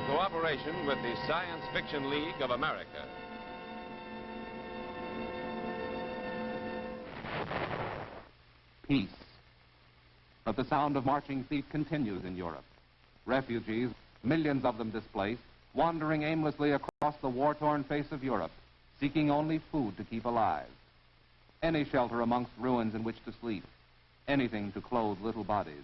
cooperation with the Science Fiction League of America. Peace. But the sound of marching feet continues in Europe. Refugees, millions of them displaced, wandering aimlessly across the war-torn face of Europe, seeking only food to keep alive. Any shelter amongst ruins in which to sleep, anything to clothe little bodies.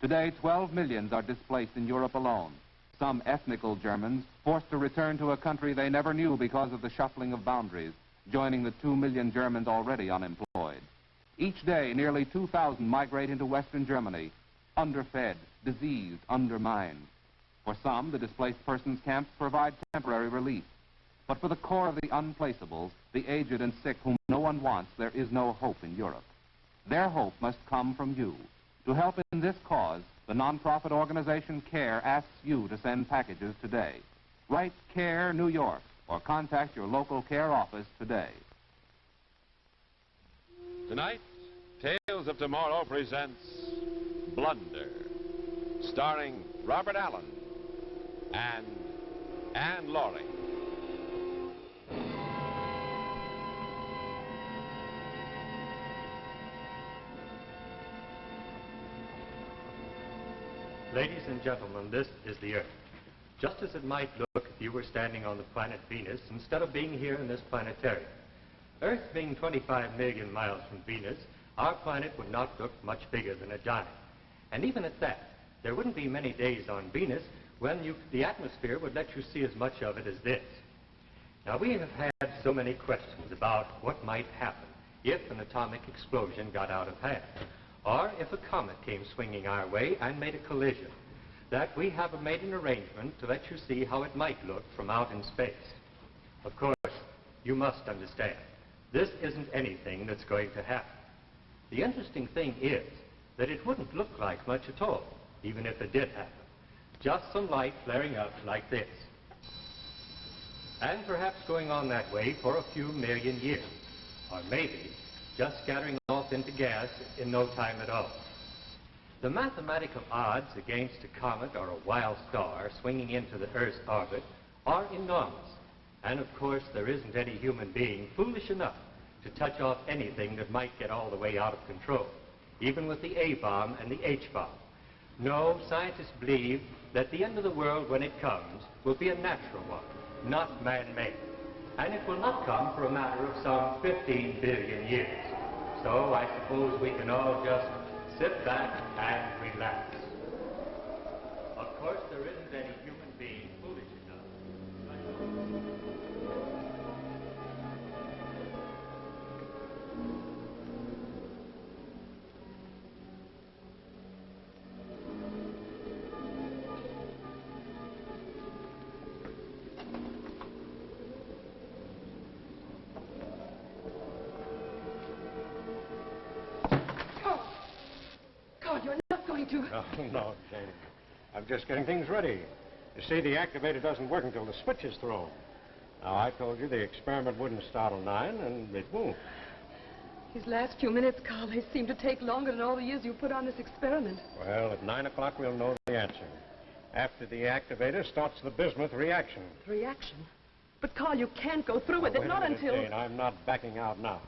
Today, 12 millions are displaced in Europe alone. Some ethnical Germans forced to return to a country they never knew because of the shuffling of boundaries, joining the 2 million Germans already unemployed. Each day, nearly 2,000 migrate into Western Germany, underfed, diseased, undermined. For some, the displaced persons camps provide temporary relief. But for the core of the unplaceables, the aged and sick whom no one wants, there is no hope in Europe. Their hope must come from you. To help in this cause, the nonprofit organization CARE asks you to send packages today. Write CARE, New York, or contact your local CARE office today. Tonight, Tales of Tomorrow presents Blunder, starring Robert Allan and Anne Laurie. Ladies and gentlemen, this is the Earth. Just as it might look if you were standing on the planet Venus instead of being here in this planetarium. Earth being 25 million miles from Venus, our planet would not look much bigger than a giant. And even at that, there wouldn't be many days on Venus when the atmosphere would let you see as much of it as this. Now, we have had so many questions about what might happen if an atomic explosion got out of hand, or if a comet came swinging our way and made a collision, that we have made an arrangement to let you see how it might look from out in space. Of course, you must understand, this isn't anything that's going to happen. The interesting thing is that it wouldn't look like much at all, even if it did happen. Just some light flaring up like this. And perhaps going on that way for a few million years, or maybe just scattering off into gas in no time at all. The mathematical odds against a comet or a wild star swinging into the Earth's orbit are enormous. And of course, there isn't any human being foolish enough to touch off anything that might get all the way out of control, even with the A-bomb and the H-bomb. No, scientists believe that the end of the world, when it comes, will be a natural one, not man-made. And it will not come for a matter of some 15 billion years. So I suppose we can all just sit back and relax. Of course, there isn't any human being foolish enough. Oh, no, Jane. I'm just getting things ready. You see, the activator doesn't work until the switch is thrown. Now, I told you the experiment wouldn't start till 9, and it won't. These last few minutes, Carl, they seem to take longer than all the years you put on this experiment. Well, at 9 o'clock, we'll know the answer. After the activator starts the bismuth reaction. Reaction? But, Carl, you can't go through with it, not until... Jane, I'm not backing out now.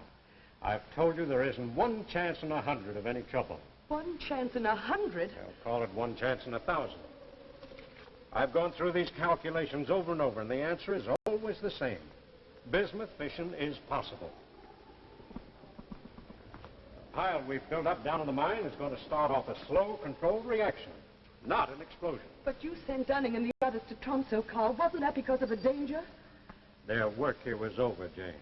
I've told you there isn't one chance in 100 of any trouble. 1 chance in 100? I'll call it 1 chance in 1,000. I've gone through these calculations over and over, and the answer is always the same. Bismuth fission is possible. The pile we've built up down in the mine is going to start off a slow, controlled reaction, not an explosion. But you sent Dunning and the others to Tromsø, Carl. Wasn't that because of the danger? Their work here was over, Jane.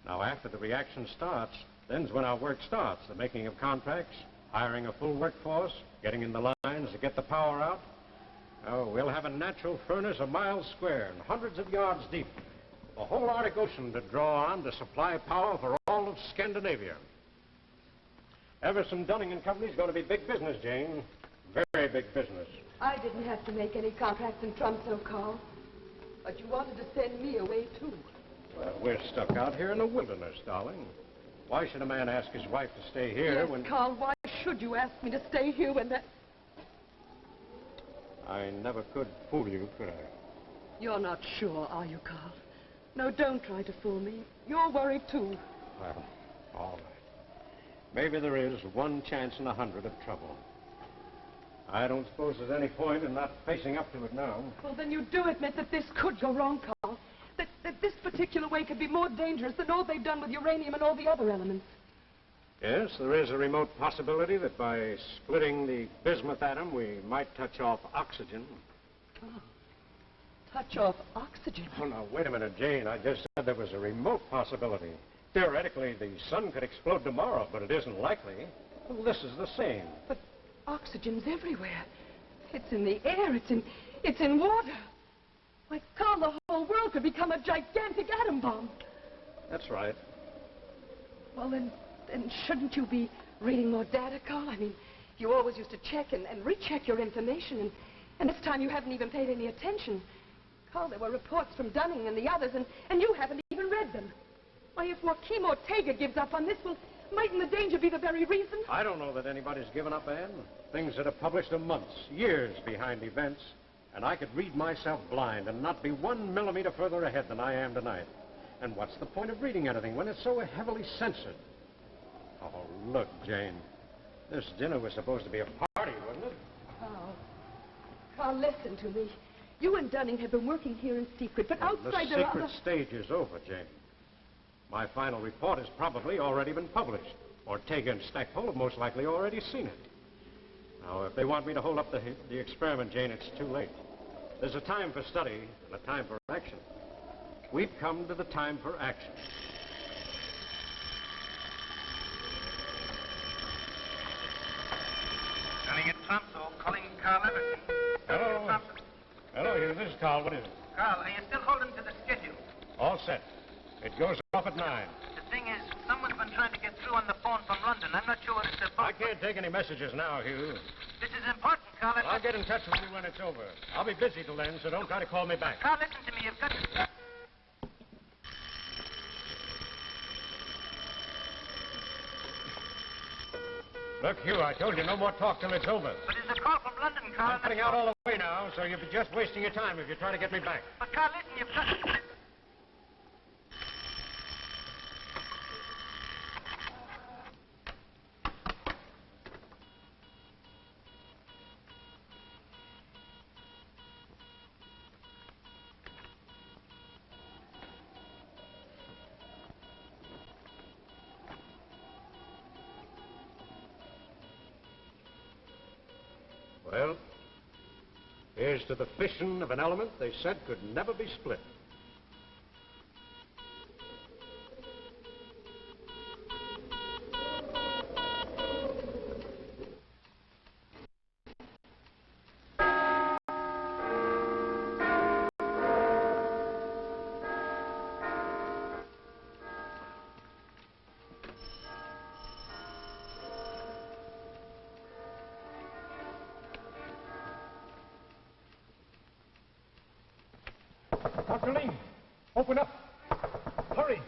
Now, after the reaction starts, then's when our work starts, the making of contracts, hiring a full workforce, getting in the lines to get the power out. Oh, we'll have a natural furnace a mile square and hundreds of yards deep. The whole Arctic Ocean to draw on to supply power for all of Scandinavia. Everson, Dunning and Company's going to be big business, Jane. Very big business. I didn't have to make any contracts in Tromsø, Carl. But you wanted to send me away, too. Well, we're stuck out here in the wilderness, darling. Why should a man ask his wife to stay here yes, when... Carl, why should you ask me to stay here when that... I never could fool you, could I? You're not sure, are you, Carl? No, don't try to fool me. You're worried, too. Well, all right. Maybe there is one chance in 100 of trouble. I don't suppose there's any point in not facing up to it now. Well, then you do admit that this could go wrong, Carl. That this particular way could be more dangerous than all they've done with uranium and all the other elements. Yes, there is a remote possibility that by splitting the bismuth atom, we might touch off oxygen. Oh. Touch off oxygen? Oh, now, wait a minute, Jane. I just said there was a remote possibility. Theoretically, the sun could explode tomorrow, but it isn't likely. Well, this is the same. But oxygen's everywhere. It's in the air. It's in water. Why, Carl, the whole world could become a gigantic atom bomb. That's right. Well, then shouldn't you be reading more data, Carl? I mean, you always used to check and recheck your information, and this time you haven't even paid any attention. Carl, there were reports from Dunning and the others, and you haven't even read them. Why, if Joachim Ortega gives up on this, well, mightn't the danger be the very reason? I don't know that anybody's given up, Anne. Things that are published are months, years behind events, and I could read myself blind and not be 1 millimeter further ahead than I am tonight. And what's the point of reading anything when it's so heavily censored? Oh, look, Jane. This dinner was supposed to be a party, wasn't it? Carl, listen to me. You and Dunning have been working here in secret, but outside there are other... The secret stage is over, Jane. My final report has probably already been published. Ortega and Stackpole have most likely already seen it. Now, if they want me to hold up the experiment, Jane, it's too late. There's a time for study and a time for action. We've come to the time for action. Running at Tromso, calling Carl Everson. Hello. Hello, Hugh. This is Carl. What is it? Carl, are you still holding to the schedule? All set. It goes off at 9. The thing is, someone's been trying to get through on the phone from London. I'm not sure what it's about. I can't take any messages now, Hugh. This is important, Carl. I'll get in touch with you when it's over. I'll be busy till then, so don't try to call me back. Carl, listen to me. You've got to... Look, Hugh, I told you no more talk till it's over. But there's a call from London, Carl. I'm putting out all the way now, so you'll be just wasting your time if you try to get me back. But, Carl, listen, you've got... Well, here's to the fission of an element they said could never be split. Dr. Ling, open up. Hurry.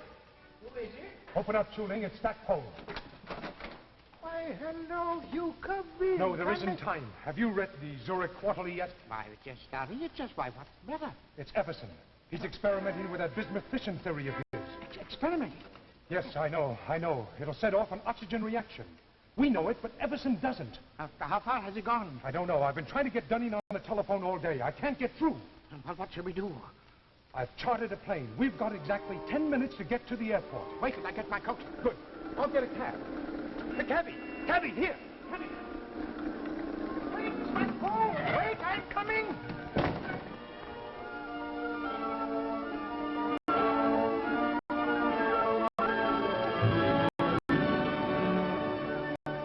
Who is it? Open up, Ling. It's Stackpole. Why, hello, Hugh, come in. No, there isn't time. Have you read the Zurich Quarterly yet? Why, we're just starting it. Just why, what's the matter? It's Everson. He's experimenting with that bismuth fission theory of his. Experimenting? Yes, I know. It'll set off an oxygen reaction. We know it, but Everson doesn't. How far has he gone? I don't know. I've been trying to get Dunning on the telephone all day. I can't get through. Well, what shall we do? I've chartered a plane. We've got exactly 10 minutes to get to the airport. Wait till I get my coat. Good. I'll get a cab. The cabby! Cabby, here! Cabby! Wait, Stackpole! Wait, I'm coming!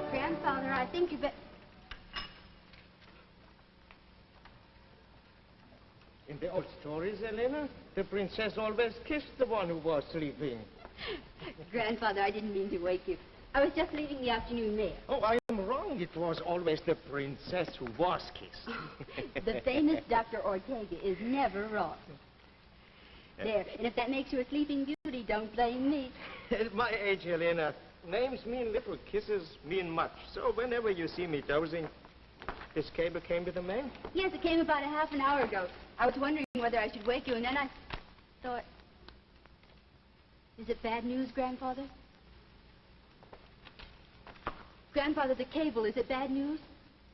Grandfather, I think you better... In the old stories, Elena, the princess always kissed the one who was sleeping. Grandfather, I didn't mean to wake you. I was just leaving the afternoon mail. Oh, I am wrong. It was always the princess who was kissed. The famous Dr. Ortega is never wrong. There, and if that makes you a sleeping beauty, don't blame me. At my age, Elena, names mean little, kisses mean much. So whenever you see me dozing... This cable came to the mail? Yes, it came about a half an hour ago. I was wondering whether I should wake you, and then I thought... Is it bad news, Grandfather? Grandfather, the cable, is it bad news?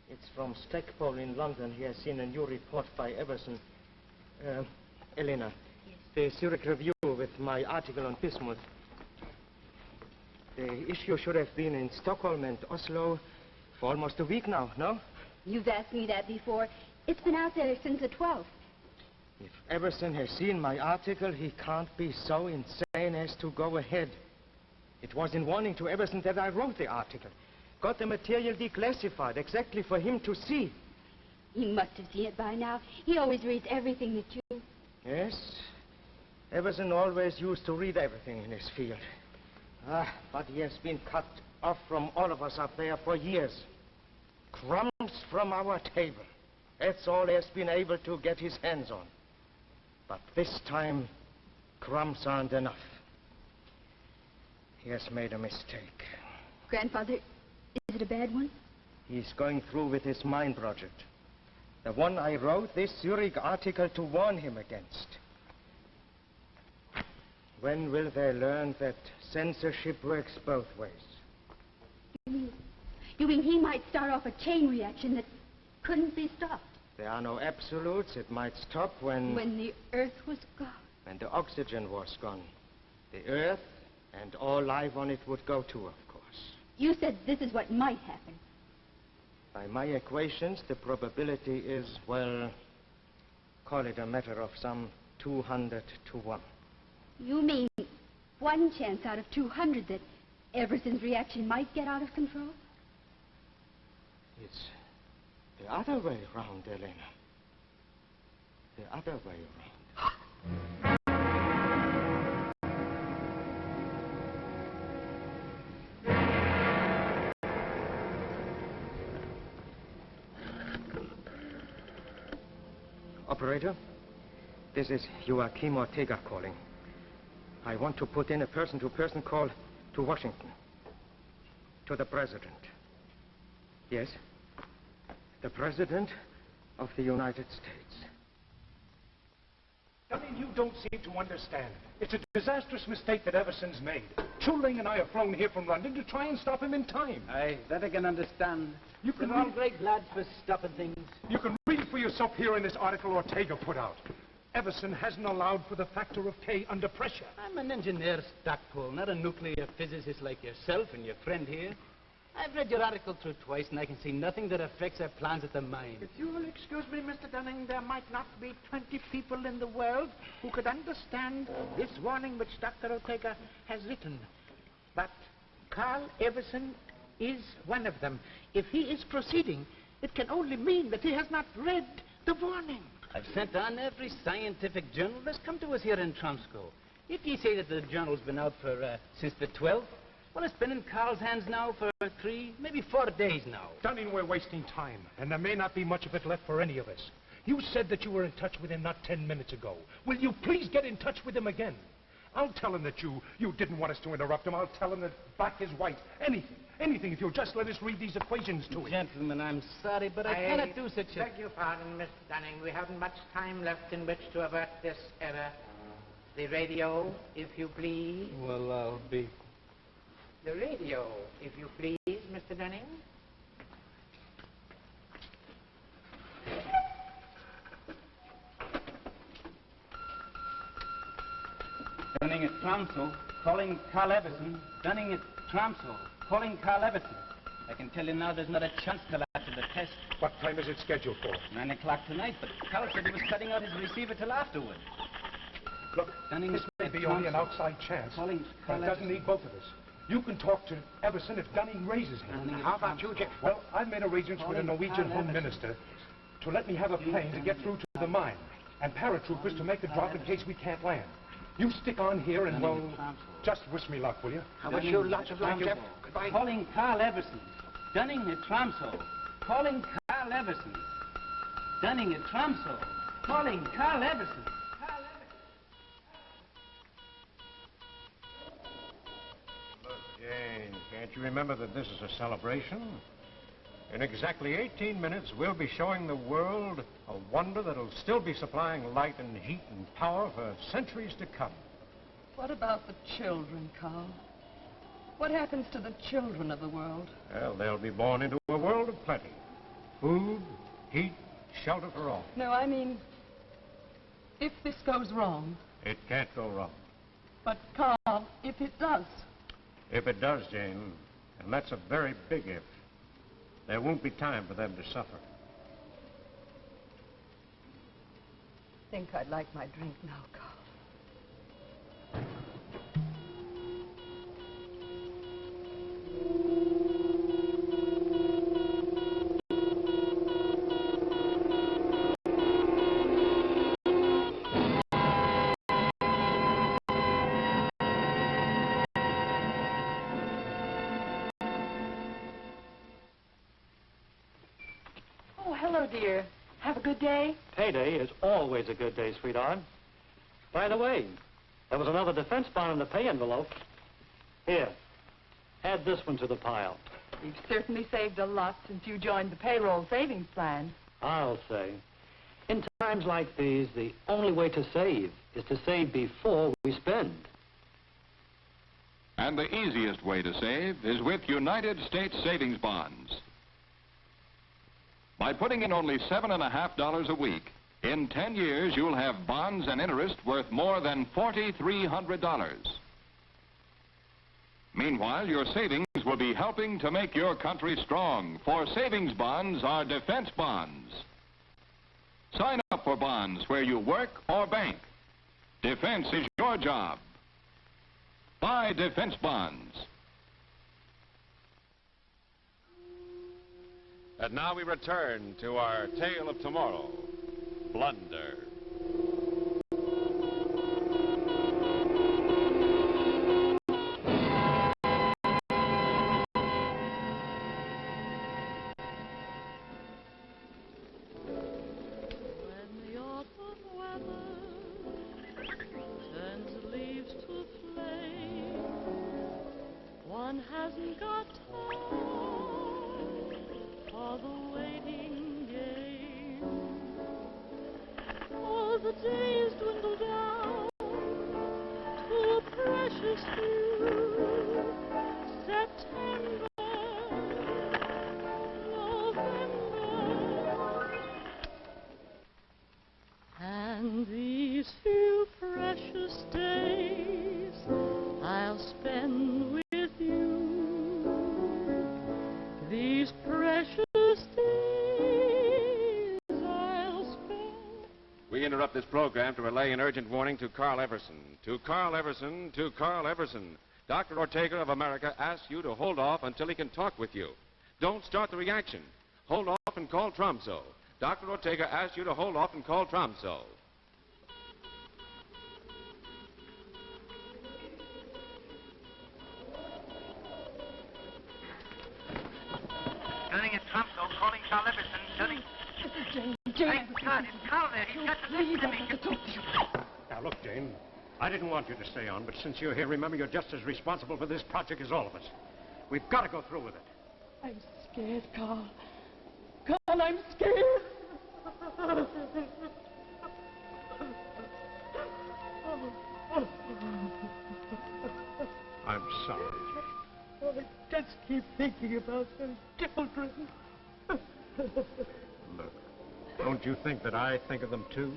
It's from Stackpole in London. He has seen a new report by Everson. Elena. Yes. The Zurich Review with my article on bismuth. The issue should have been in Stockholm and Oslo for almost a week now, no? You've asked me that before. It's been out there since the 12th. If Everson has seen my article, he can't be so insane as to go ahead. It was in warning to Everson that I wrote the article. Got the material declassified exactly for him to see. He must have seen it by now. He always reads everything that you... Yes. Everson always used to read everything in his field. But he has been cut off from all of us up there for years. Crumbs from our table. That's all he has been able to get his hands on. But this time, crumbs aren't enough. He has made a mistake. Grandfather, is it a bad one? He's going through with his mine project. The one I wrote this Zurich article to warn him against. When will they learn that censorship works both ways? You mean he might start off a chain reaction that couldn't be stopped? There are no absolutes. It might stop when... When the Earth was gone. When the oxygen was gone. The Earth and all life on it would go too, of course. You said this is what might happen. By my equations, the probability is, well, call it a matter of some 200 to 1. You mean one chance out of 200 that Everson's reaction might get out of control? It's the other way around, Elena. The other way around. Operator, this is Joachim Ortega calling. I want to put in a person-to-person call to Washington. To the President. Yes? The President of the United States. I mean, you don't seem to understand. It's a disastrous mistake that Everson's made. Ling and I have flown here from London to try and stop him in time. Aye, that I can understand. You can They're all great lads for stopping things. You can read for yourself here in this article Ortega put out. Everson hasn't allowed for the factor of K under pressure. I'm an engineer, Stackpole, not a nuclear physicist like yourself and your friend here. I've read your article through twice, and I can see nothing that affects our plans at the mine. If you will excuse me, Mr. Dunning, there might not be 20 people in the world who could understand this warning which Dr. Ortega has written. But Carl Everson is one of them. If he is proceeding, it can only mean that he has not read the warning. I've sent on every scientific journal that's come to us here in Tromsco. If you say that the journal's been out for, since the 12th, well, it's been in Carl's hands now for 3, maybe 4 days now. Dunning, we're wasting time, and there may not be much of it left for any of us. You said that you were in touch with him not 10 minutes ago. Will you please get in touch with him again? I'll tell him that you didn't want us to interrupt him. I'll tell him that black is white. Anything, if you'll just let us read these equations to him. Gentlemen, I'm sorry, but I cannot do such a... Beg your pardon, Mr. Dunning. We haven't much time left in which to avert this error. The radio, if you please. Well, I'll be... The radio, if you please, Mr. Dunning. Dunning at Tromsø, calling Carl Everson. Dunning at Tromsø, calling Carl Everson. I can tell you now there's not a chance till after the test. What time is it scheduled for? 9 o'clock tonight, but Carl said he was cutting out his receiver till afterward. Look, Dunning this may be only an outside chance, calling but Carl it doesn't Everson. need both of us. You can talk to Everson if Dunning raises him. How about you, Jack? Well, I've made arrangements with the Norwegian Home Minister to let me have a plane to get through to the mine, and paratroopers to make the drop in case we can't land. You stick on here and, well, just wish me luck, will you? I wish you lots of luck, Jeff. Goodbye. Calling Carl Everson. Dunning at Tromsø. Calling Carl Everson. Dunning at Tromsø. Calling Carl Everson. Look, Jane, can't you remember that this is a celebration? In exactly 18 minutes, we'll be showing the world a wonder that'll still be supplying light and heat and power for centuries to come. What about the children, Carl? What happens to the children of the world? Well, they'll be born into a world of plenty. Food, heat, shelter for all. No, I mean, if this goes wrong. It can't go wrong. But, Carl, if it does. If it does, Jane, and that's a very big if, there won't be time for them to suffer. I think I'd like my drink now, Carl. Dear, have a good day? Payday is always a good day, sweetheart. By the way, there was another defense bond in the pay envelope. Here, add this one to the pile. You've certainly saved a lot since you joined the payroll savings plan. I'll say. In times like these, the only way to save is to save before we spend. And the easiest way to save is with United States savings bonds. By putting in only $7.50 a week, in 10 years you'll have bonds and interest worth more than $4,300. Meanwhile, your savings will be helping to make your country strong, for savings bonds are defense bonds. Sign up for bonds where you work or bank. Defense is your job. Buy defense bonds. And now we return to our tale of tomorrow, Blunder. One hasn't got time for the waiting game. Oh, the days dwindle down to a precious few. September, November, and these few precious days I'll spend with these precious days I'll spend. We interrupt this program to relay an urgent warning to Carl Everson. To Carl Everson, to Carl Everson. Dr. Ortega of America asks you to hold off until he can talk with you. Don't start the reaction. Hold off and call Tromso. Dr. Ortega asks you to hold off and call Tromso. Turning at Tromso, calling Carl Everson, turning... This is Jane. Thank God, it's Carl there. He's got to listen to me. Now, look, Jane, I didn't want you to stay on, but since you're here, remember you're just as responsible for this project as all of us. We've got to go through with it. I'm scared, Carl. Carl, I'm scared. I'm sorry. Oh, I just keep thinking about those children. Look, don't you think that I think of them, too?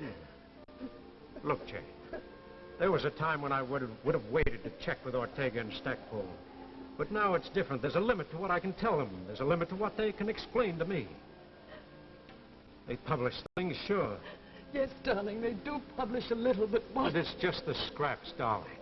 Look, Jane, there was a time when I would have waited to check with Ortega and Stackpole. But now it's different. There's a limit to what I can tell them. There's a limit to what they can explain to me. They publish things, sure. Yes, darling, they do publish a little, but what? But it's just the scraps, darling.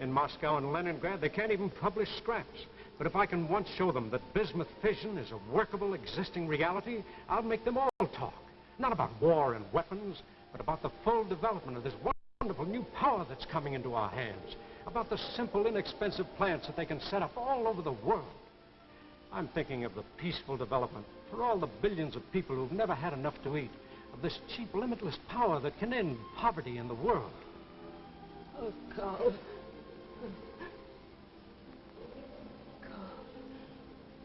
In Moscow and Leningrad, they can't even publish scraps. But if I can once show them that bismuth fission is a workable, existing reality, I'll make them all talk. Not about war and weapons, but about the full development of this wonderful new power that's coming into our hands. About the simple, inexpensive plants that they can set up all over the world. I'm thinking of the peaceful development for all the billions of people who've never had enough to eat, of this cheap, limitless power that can end poverty in the world. Oh, Carl.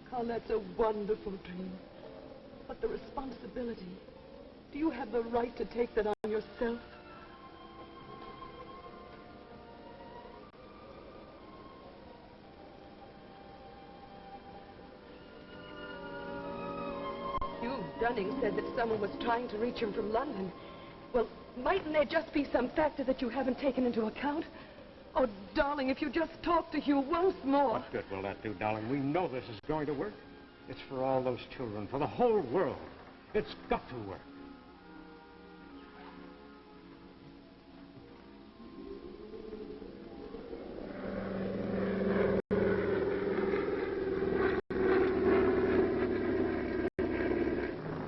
Carl, that's a wonderful dream. But the responsibility, do you have the right to take that on yourself? Hugh Dunning said that someone was trying to reach him from London. Well, mightn't there just be some factor that you haven't taken into account? Oh, darling, if you just talk to Hugh once more. What good will that do, darling? We know this is going to work. It's for all those children, for the whole world. It's got to work.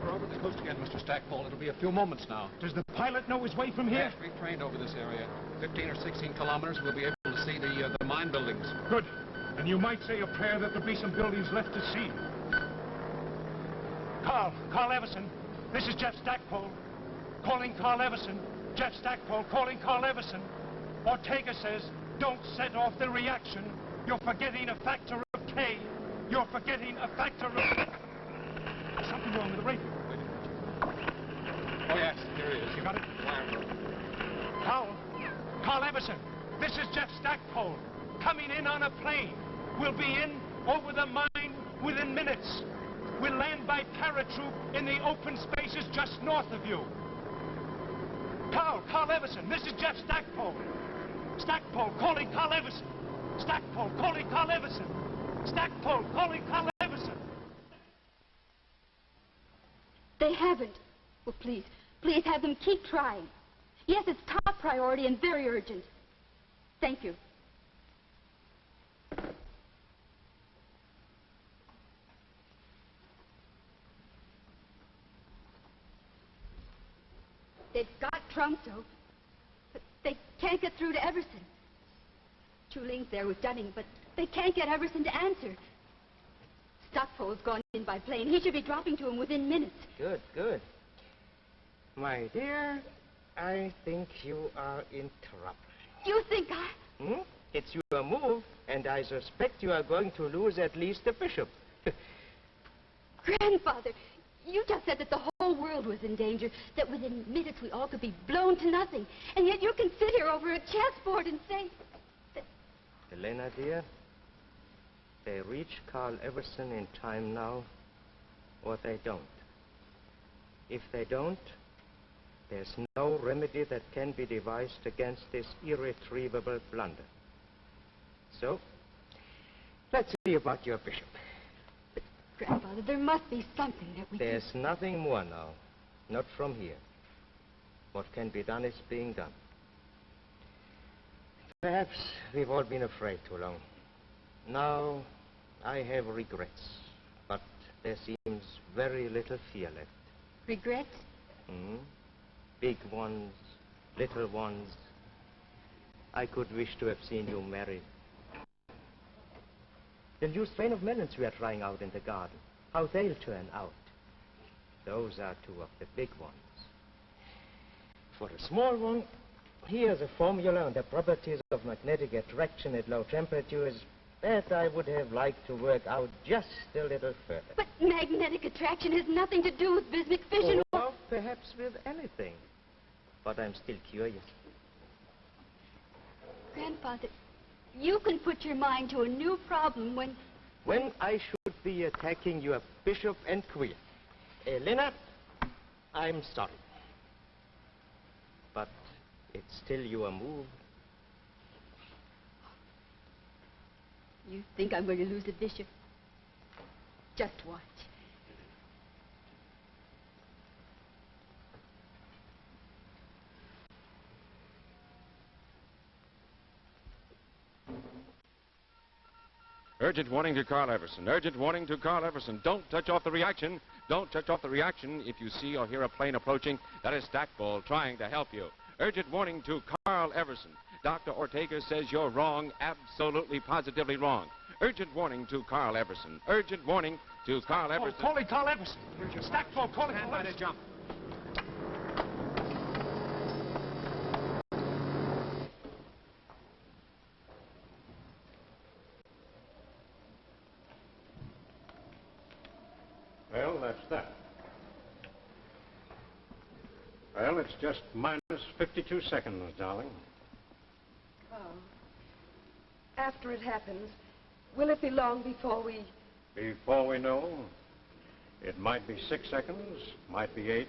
We're over the coast again, Mr. Stackpole. It'll be a few moments now. Does the pilot know his way from here? Yes, we've trained over this area. 15 or 16 kilometers, we'll be able to see the mine buildings. Good. And you might say a prayer that there'll be some buildings left to see. Carl Everson. This is Jeff Stackpole. Calling Carl Everson. Jeff Stackpole calling Carl Everson. Ortega says, don't set off the reaction. You're forgetting a factor of K. You're forgetting a factor of... There's something wrong with the radio. Wait a minute. Oh, yes, here he is. You got it? Carl Everson. This is Jeff Stackpole. Coming in on a plane. We'll be in over the mine within minutes. We'll land by paratroop in the open spaces just north of you. Carl Everson, this is Jeff Stackpole. Stackpole calling Carl Everson. Stackpole calling Carl Everson. Stackpole calling Carl Everson. They haven't. Well, please have them keep trying. Yes, it's top priority and very urgent. Thank you. They've got Trumso, but they can't get through to Everson. Ling's there with Dunning, but they can't get Everson to answer. Stackpole's gone in by plane. He should be dropping to him within minutes. Good. My dear, I think you are in trouble. You think I... It's your move, and I suspect you are going to lose at least the bishop. Grandfather, you just said that the whole world was in danger, that within minutes we all could be blown to nothing. And yet you can sit here over a chessboard and say... Elena, dear, they reach Carl Everson in time now, or they don't. If they don't, there's no remedy that can be devised against this irretrievable blunder. So, let's see about your bishop. But, Grandfather, there must be something that we There's nothing more now, not from here. What can be done is being done. Perhaps we've all been afraid too long. Now, I have regrets, but there seems very little fear left. Regrets? Big ones, little ones. I could wish to have seen you married. The new strain of melons we are trying out in the garden, how they'll turn out. Those are two of the big ones. For a small one, here's a formula on the properties of magnetic attraction at low temperatures that I would have liked to work out just a little further. But magnetic attraction has nothing to do with bismuth fission or perhaps with anything. But I'm still curious. Grandfather, you can put your mind to a new problem when... When I should be attacking your bishop and queen. Elena, I'm sorry. But it's still your move. You think I'm going to lose the bishop? Just watch. Urgent warning to Carl Everson. Urgent warning to Carl Everson. Don't touch off the reaction. Don't touch off the reaction. If you see or hear a plane approaching, that is Stackpole trying to help you. Urgent warning to Carl Everson. Dr. Ortega says you're wrong, absolutely, positively wrong. Urgent warning to Carl Everson. Urgent warning to Carl Everson. Calling Carl Everson. Stackpole calling Carl Everson. Jump. Well, that's that. Well, it's just minus 52 seconds, darling. Oh. After it happens, will it be long before we... Before we know, it might be 6 seconds, might be 8,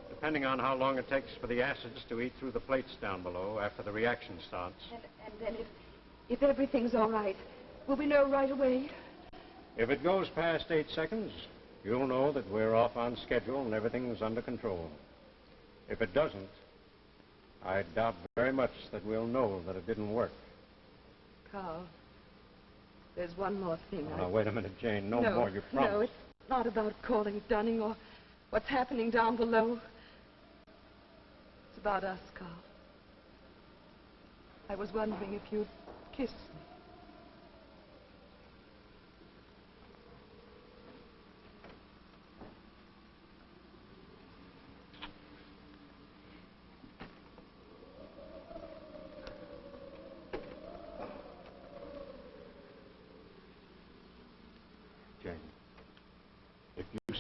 depending on how long it takes for the acids to eat through the plates down below after the reaction starts. And then if everything's all right, will we know right away? If it goes past 8 seconds, you'll know that we're off on schedule and everything's under control. If it doesn't, I doubt very much that we'll know that it didn't work. Carl, there's one more thing. Now, wait a minute, Jane. No more, you promise. No, it's not about calling Dunning or what's happening down below. It's about us, Carl. I was wondering if you'd kiss me.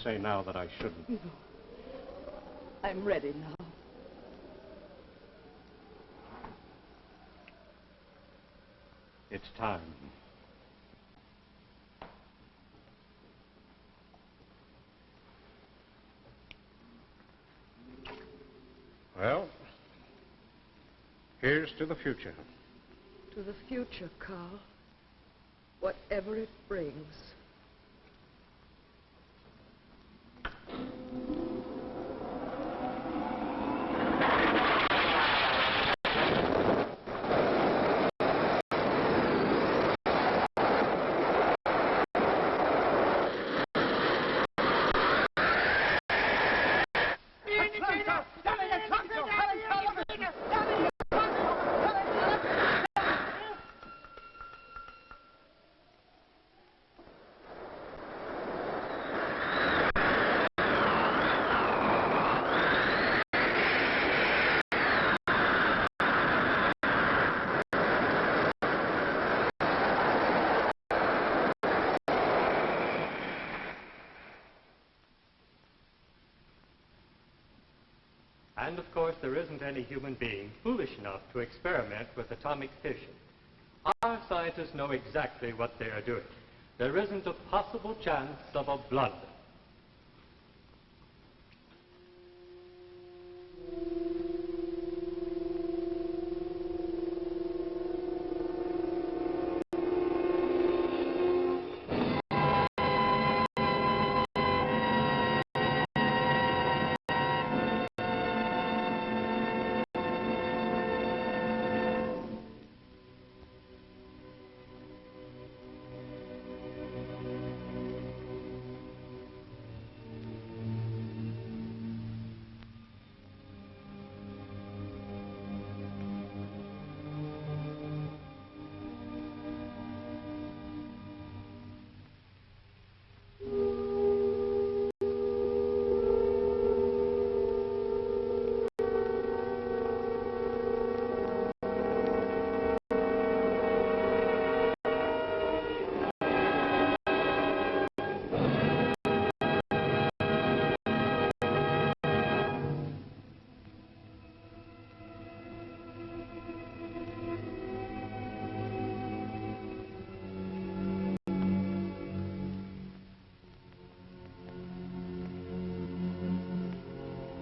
Say now that I shouldn't. No. I'm ready now. It's time. Well, here's to the future. To the future, Carl. Whatever it brings. And, of course, there isn't any human being foolish enough to experiment with atomic fission. Our scientists know exactly what they are doing. There isn't a possible chance of a blunder.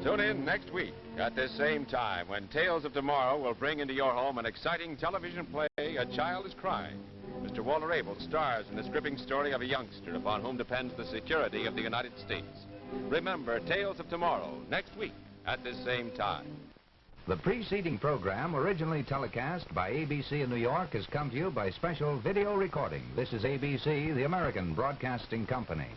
Tune in next week at this same time when Tales of Tomorrow will bring into your home an exciting television play, A Child is Crying. Mr. Walter Abel stars in this gripping story of a youngster upon whom depends the security of the United States. Remember Tales of Tomorrow next week at this same time. The preceding program, originally telecast by ABC in New York, has come to you by special video recording. This is ABC, the American Broadcasting Company.